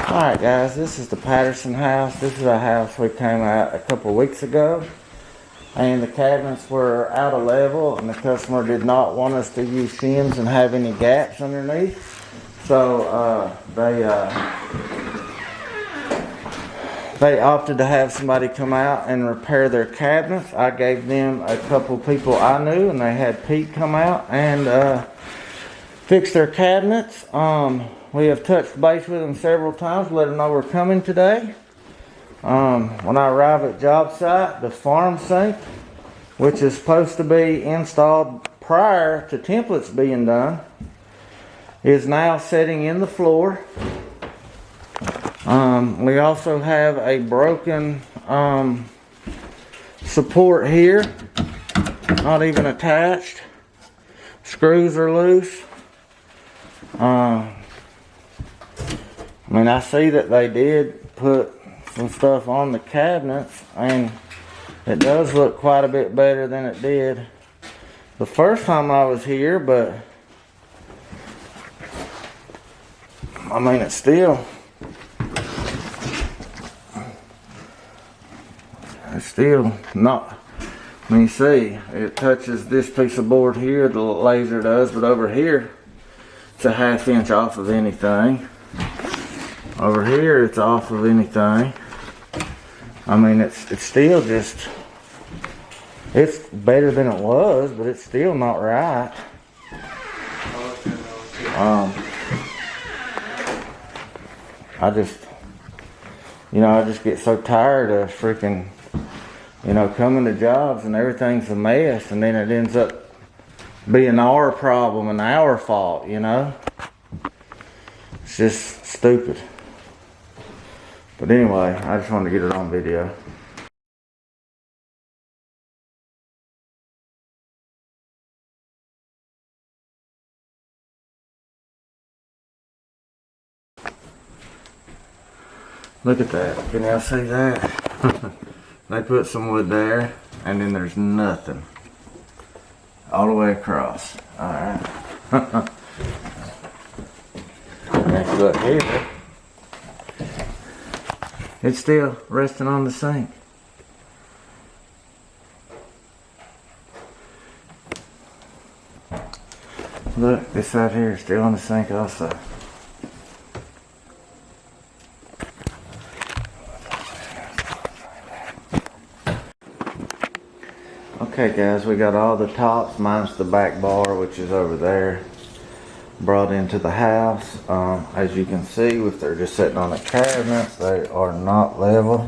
Alright guys, this is the Patterson house. This is a house we came out a couple weeks ago, and the cabinets were out of level, and the customer did not want us to use shims and have any gaps underneath. So they opted to have somebody come out and repair their cabinets. I gave them a couple people I knew, and they had Pete come out and fix their cabinets. We have touched base with them several times, let them know we're coming today. When I arrive at job site, the farm sink, which is supposed to be installed prior to templates being done, is now setting in the floor. We also have a broken support here, not even attached. Screws are loose. I mean, I see that they did put some stuff on the cabinets, and it does look quite a bit better than it did the first time I was here, but I mean, it's still not, I mean, see, it touches this piece of board here, the laser does, but over here it's a 1/2 inch off of anything. Over here it's off of anything. I mean, it's still just, it's better than it was, but it's still not right. I just get so tired of freaking, coming to jobs and everything's a mess, and then it ends up being our problem and our fault, It's just stupid. But anyway, I just wanted to get it on video. Look at that. Can y'all see that? They put some wood there, and then there's nothing all the way across. Alright. If you look here, it's still resting on the sink. Look, this side here is still on the sink also. Okay guys, we got all the tops minus the back bar, which is over there, brought into the house. As you can see, if they're just sitting on the cabinets, they are not level.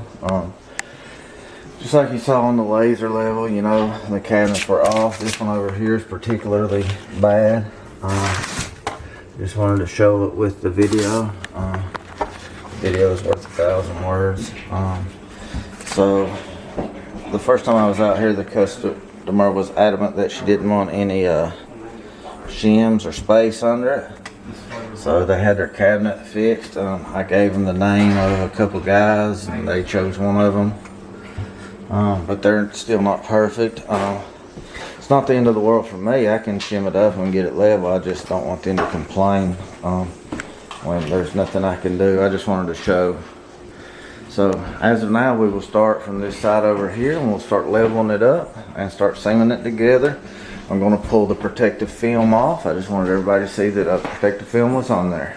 Just like you saw on the laser level, the cabinets were off. This one over here is particularly bad. Just wanted to show it with the video. Video is worth 1,000 words. So the first time I was out here, the customer was adamant that she didn't want any shims or space under it, so they had their cabinet fixed. I gave them the name of a couple guys, and they chose one of them, but they're still not perfect. It's not the end of the world for me. I can shim it up and get it level. I just don't want them to complain when there's nothing I can do. I just wanted to show. So as of now, we will start from this side over here, and we'll start leveling it up and start seaming it together. I'm going to pull the protective film off. I just wanted everybody to see that a protective film was on there.